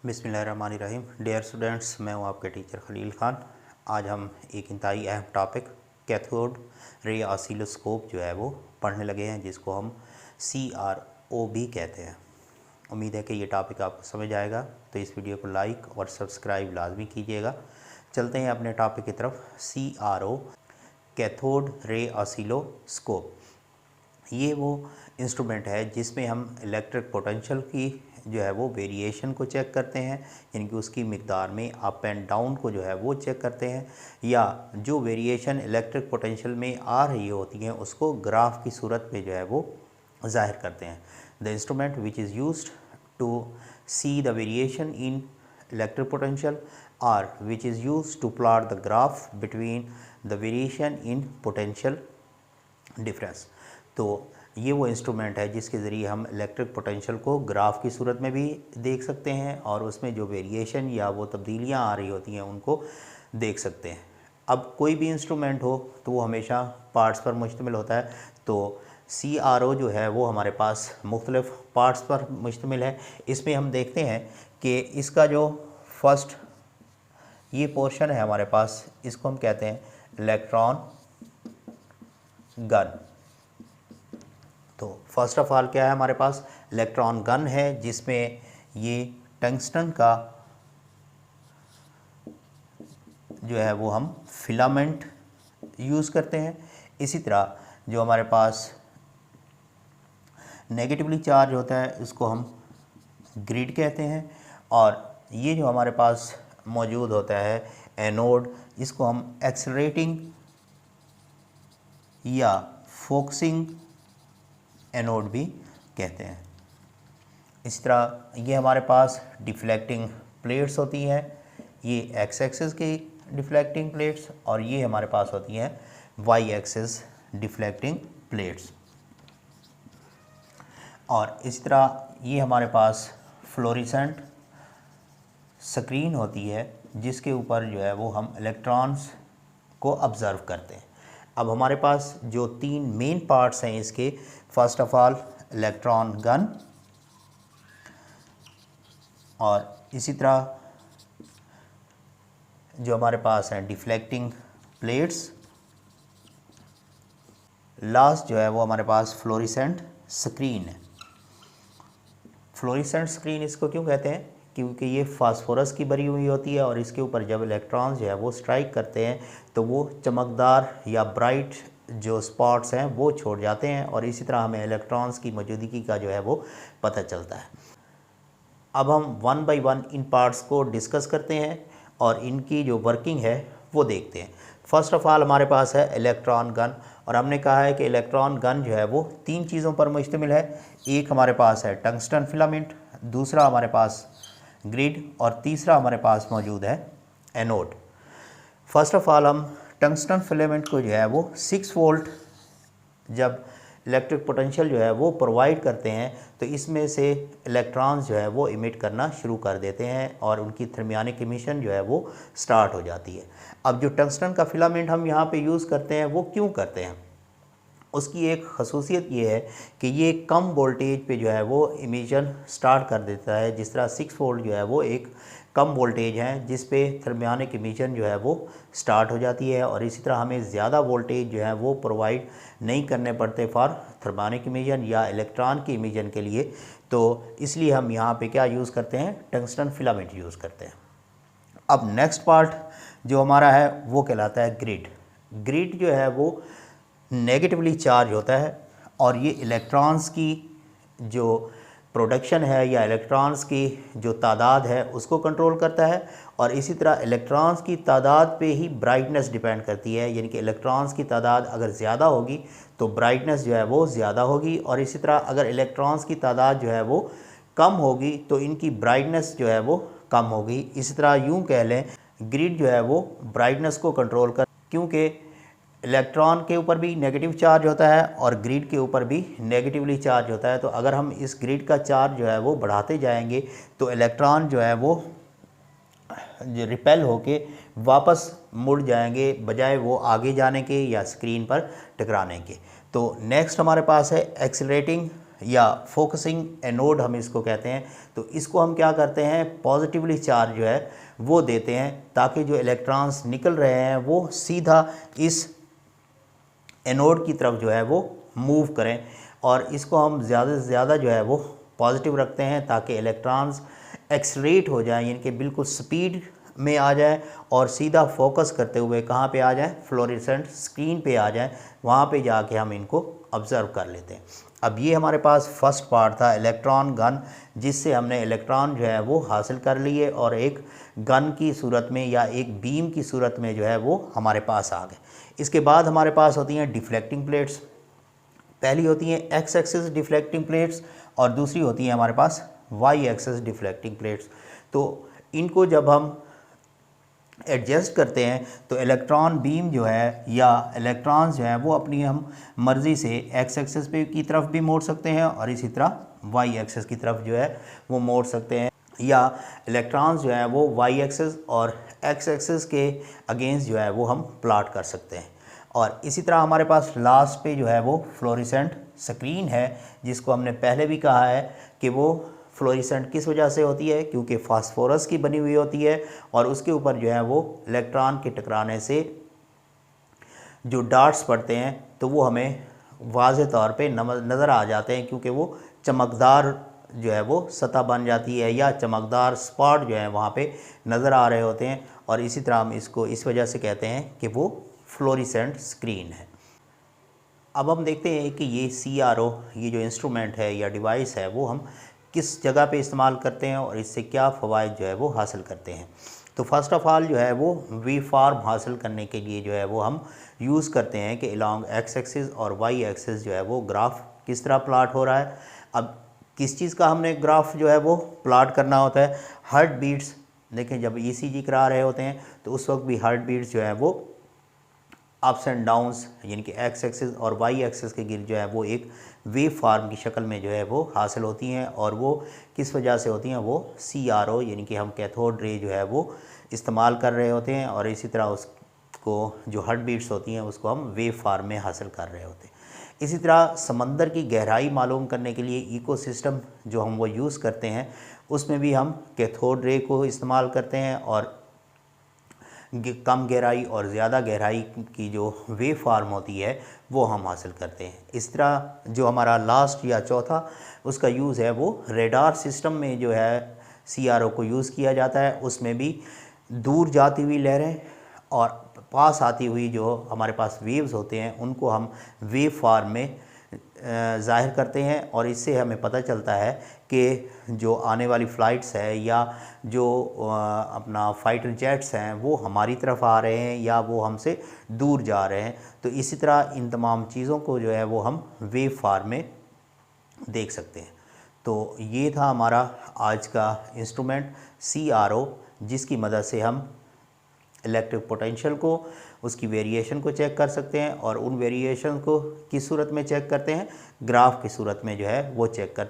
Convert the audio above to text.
बिस्मिल्लाहिर्रहमानिर्रहीम। Dear students, मैं हूं आपके टीचर खलील ख़ान। आज हम एक इंतहाई अहम टॉपिक कैथोड रे ऑसिलोस्कोप जो है वो पढ़ने लगे हैं, जिसको हम CRO भी कहते हैं। उम्मीद है कि ये टॉपिक आपको समझ आएगा, तो इस वीडियो को लाइक और सब्सक्राइब लाजमी कीजिएगा। चलते हैं अपने टॉपिक की तरफ। CRO कैथोड रे ऑसिलोस्कोप ये वो इंस्ट्रूमेंट है जिसमें हम इलेक्ट्रिक पोटेंशियल की जो है वो वेरिएशन को चेक करते हैं, यानी कि उसकी मिकदार में अप एंड डाउन को जो है वो चेक करते हैं, या जो वेरिएशन इलेक्ट्रिक पोटेंशियल में आ रही होती हैं उसको ग्राफ की सूरत में जो है वो ज़ाहिर करते हैं। The instrument which is used to see the variation in electric potential और which is used to plot the graph between the variation in potential difference. तो ये वो इंस्ट्रूमेंट है जिसके ज़रिए हम इलेक्ट्रिक पोटेंशियल को ग्राफ की सूरत में भी देख सकते हैं और उसमें जो वेरिएशन या वो तब्दीलियाँ आ रही होती हैं उनको देख सकते हैं। अब कोई भी इंस्ट्रूमेंट हो तो वो हमेशा पार्ट्स पर मुश्तमिल होता है, तो CRO जो है वो हमारे पास मुख्तलिफ़ पार्ट्स पर मुश्तमिल है। इसमें हम देखते हैं कि इसका जो फर्स्ट ये पोर्शन है हमारे पास, इसको हम कहते हैं इलेक्ट्रॉन गन। तो फर्स्ट ऑफ ऑल क्या है हमारे पास, इलेक्ट्रॉन गन है, जिसमें ये टंगस्टन का जो है वो हम फिलामेंट यूज़ करते हैं। इसी तरह जो हमारे पास नेगेटिवली चार्ज होता है उसको हम ग्रिड कहते हैं, और ये जो हमारे पास मौजूद होता है एनोड, इसको हम एक्सेलरेटिंग या फोकसिंग एनोड भी कहते हैं। इस तरह ये हमारे पास डिफ्लेक्टिंग प्लेट्स होती हैं, ये एक्स एक्सिस की डिफ्लेक्टिंग प्लेट्स, और ये हमारे पास होती हैं वाई एक्सिस डिफ्लेक्टिंग प्लेट्स। और इस तरह ये हमारे पास फ्लोरेसेंट स्क्रीन होती है जिसके ऊपर जो है वो हम इलेक्ट्रॉन्स को ऑब्ज़र्व करते हैं। अब हमारे पास जो तीन मेन पार्ट्स हैं इसके, first of all electron gun, और इसी तरह जो हमारे पास हैं डिफ्लेक्टिंग प्लेट्स, लास्ट जो है वो हमारे पास फ्लोरेसेंट स्क्रीन है। फ्लोरेसेंट स्क्रीन इसको क्यों कहते हैं, क्योंकि ये फास्फोरस की भरी हुई होती है और इसके ऊपर जब इलेक्ट्रॉन्स जो है वो स्ट्राइक करते हैं तो वो चमकदार या ब्राइट जो स्पॉट्स हैं वो छोड़ जाते हैं, और इसी तरह हमें इलेक्ट्रॉन्स की मौजूदगी का जो है वो पता चलता है। अब हम one by one in parts को डिस्कस करते हैं और इनकी जो वर्किंग है वो देखते हैं। फर्स्ट ऑफ ऑल हमारे पास है इलेक्ट्रॉन गन, और हमने कहा है कि इलेक्ट्रॉन गन जो है वो तीन चीज़ों पर मुश्तमिल है। एक हमारे पास है टंगस्टन फिलामेंट, दूसरा हमारे पास ग्रिड, और तीसरा हमारे पास मौजूद है एनोड। फर्स्ट ऑफ ऑल हम टंगस्टन फिलामेंट को जो है वो 6 वोल्ट जब इलेक्ट्रिक पोटेंशियल जो है वो प्रोवाइड करते हैं तो इसमें से इलेक्ट्रॉन्स जो है वो इमिट करना शुरू कर देते हैं और उनकी थर्मियोनिक इमिशन जो है वो स्टार्ट हो जाती है। अब जो टंगस्टन का फिलामेंट हम यहाँ पे यूज़ करते हैं वो क्यों करते हैं, उसकी एक खसूसियत ये है कि ये कम वोल्टेज पे जो है वो इमिशन स्टार्ट कर देता है। जिस तरह 6 वोल्ट जो है वो एक कम वोल्टेज है जिस पे थर्मियोनिक इमिशन जो है वो स्टार्ट हो जाती है, और इसी तरह हमें ज़्यादा वोल्टेज जो है वो प्रोवाइड नहीं करने पड़ते फॉर थर्मियोनिक इमिशन या इलेक्ट्रॉन की इमिशन के लिए। तो इसलिए हम यहाँ पे क्या यूज़ करते हैं, टंगस्टन फिलामेंट यूज़ करते हैं। अब नेक्स्ट पार्ट जो हमारा है वो कहलाता है ग्रिड। ग्रिड जो है वो नेगेटिवली चार्ज होता है और ये इलेक्ट्रॉन्स की जो प्रोडक्शन है या इलेक्ट्रॉन्स की जो तादाद है उसको कंट्रोल करता है, और इसी तरह इलेक्ट्रॉन्स की तादाद पे ही ब्राइटनेस डिपेंड करती है, यानी कि इलेक्ट्रॉन्स की तादाद अगर ज़्यादा होगी तो ब्राइटनेस जो है वो ज़्यादा होगी, और इसी तरह अगर इलेक्ट्रॉन्स की तादाद जो है वो कम होगी तो इनकी ब्राइटनेस जो है वो कम होगी। इसी तरह यूँ कह लें ग्रिड जो है वो ब्राइटनेस को कंट्रोल कर, क्योंकि इलेक्ट्रॉन के ऊपर भी नेगेटिव चार्ज होता है और ग्रिड के ऊपर भी नेगेटिवली चार्ज होता है। तो अगर हम इस ग्रिड का चार्ज जो है वो बढ़ाते जाएंगे तो इलेक्ट्रॉन जो है वो रिपेल होके वापस मुड़ जाएंगे बजाय वो आगे जाने के या स्क्रीन पर टकराने के। तो नेक्स्ट हमारे पास है एक्सेलरेटिंग या फोकसिंग एनोड हम इसको कहते हैं। तो इसको हम क्या करते हैं, पॉजिटिवली चार्ज जो है वो देते हैं ताकि जो इलेक्ट्रॉन्स निकल रहे हैं वो सीधा इस एनोड की तरफ जो है वो मूव करें, और इसको हम ज़्यादा से ज़्यादा जो है वो पॉजिटिव रखते हैं ताकि इलेक्ट्रॉन्स एक्सलेरेट हो जाएं, यानी कि बिल्कुल स्पीड में आ जाए और सीधा फोकस करते हुए कहाँ पे आ जाए, फ्लोरेसेंट स्क्रीन पे आ जाए, वहाँ पे जाके हम इनको ऑब्ज़र्व कर लेते हैं। अब ये हमारे पास फर्स्ट पार्ट था इलेक्ट्रॉन गन, जिससे हमने इलेक्ट्रॉन जो है वो हासिल कर लिए और एक गन की सूरत में या एक बीम की सूरत में जो है वो हमारे पास आ गए। इसके बाद हमारे पास होती हैं डिफ्लेक्टिंग प्लेट्स। पहली होती हैं एक्स एक्सिस डिफ्लेक्टिंग प्लेट्स और दूसरी होती हैं हमारे पास वाई एक्सिस डिफ्लेक्टिंग प्लेट्स। तो इनको जब हम एडजस्ट करते हैं तो इलेक्ट्रॉन बीम जो है या इलेक्ट्रॉन्स जो हैं वो अपनी हम मर्ज़ी से एक्स एक्सिस पे की तरफ भी मोड़ सकते हैं और इसी तरह वाई एक्सिस की तरफ जो है वो मोड़ सकते हैं, या इलेक्ट्रॉन्स जो हैं वो वाई एक्सिस और एक्स एक्सिस के अगेंस्ट जो है वो हम प्लॉट कर सकते हैं। और इसी तरह हमारे पास लास्ट पे जो है वो फ्लोरेसेंट स्क्रीन है, जिसको हमने पहले भी कहा है कि वो फ्लोरेसेंट किस वजह से होती है, क्योंकि फास्फोरस की बनी हुई होती है और उसके ऊपर जो है वो इलेक्ट्रॉन के टकराने से जो डार्ट्स पड़ते हैं तो वो हमें वाज़े तौर पे नज़र आ जाते हैं, क्योंकि वो चमकदार जो है वो सतह बन जाती है या चमकदार स्पॉट जो है वहाँ पे नज़र आ रहे होते हैं, और इसी तरह हम इसको इस वजह से कहते हैं कि वो फ्लोरेसेंट स्क्रीन है। अब हम देखते हैं कि ये CRO, ये जो इंस्ट्रूमेंट है या डिवाइस है, वो हम किस जगह पे इस्तेमाल करते हैं और इससे क्या फ़वाइद जो है वो हासिल करते हैं। तो फर्स्ट ऑफ़ ऑल जो है वो वी फॉर्म हासिल करने के लिए जो है वो हम यूज़ करते हैं कि अलॉन्ग एक्स एक्सिस और वाई एक्सिस जो है वो ग्राफ किस तरह प्लॉट हो रहा है। अब किस चीज़ का हमने ग्राफ जो है वो प्लॉट करना होता है, हार्ट बीट्स। देखें जब ECG करा रहे होते हैं तो उस वक्त भी हार्ट बीट्स जो है वो अप्स एंड डाउन्स, यानी कि एक्स एक्सिस और वाई एक्सिस के गिर जो है वो एक वेव फार्म की शक्ल में जो है वो हासिल होती हैं, और वो किस वजह से होती हैं, वो CRO यानी कि हम कैथोड रे जो है वो इस्तेमाल कर रहे होते हैं, और इसी तरह उसको जो हार्ट बीट्स होती हैं उसको हम वेव फार्म में हासिल कर रहे होते हैं। इसी तरह समंदर की गहराई मालूम करने के लिए इकोसिस्टम जो हम वो यूज़ करते हैं उसमें भी हम कैथोड रे को इस्तेमाल करते हैं, और कम गहराई और ज़्यादा गहराई की जो वेव फार्म होती है वो हम हासिल करते हैं। इस तरह जो हमारा लास्ट या चौथा उसका यूज़ है वो रेडार सिस्टम में जो है CRO को यूज़ किया जाता है। उसमें भी दूर जाती हुई लहरें और पास आती हुई जो हमारे पास वेव्स होते हैं उनको हम वेव फार्म में ज़ाहिर करते हैं, और इससे हमें पता चलता है कि जो आने वाली फ़्लाइट्स है या जो अपना फाइटर जेट्स हैं वो हमारी तरफ आ रहे हैं या वो हमसे दूर जा रहे हैं। तो इसी तरह इन तमाम चीज़ों को जो है वो हम वेव फार्म में देख सकते हैं। तो ये था हमारा आज का इंस्ट्रूमेंट CRO, जिसकी मदद से हम इलेक्ट्रिक पोटेंशियल को, उसकी वेरिएशन को चेक कर सकते हैं, और उन वेरिएशन को किस सूरत में चेक करते हैं, ग्राफ की सूरत में जो है वो चेक करते हैं।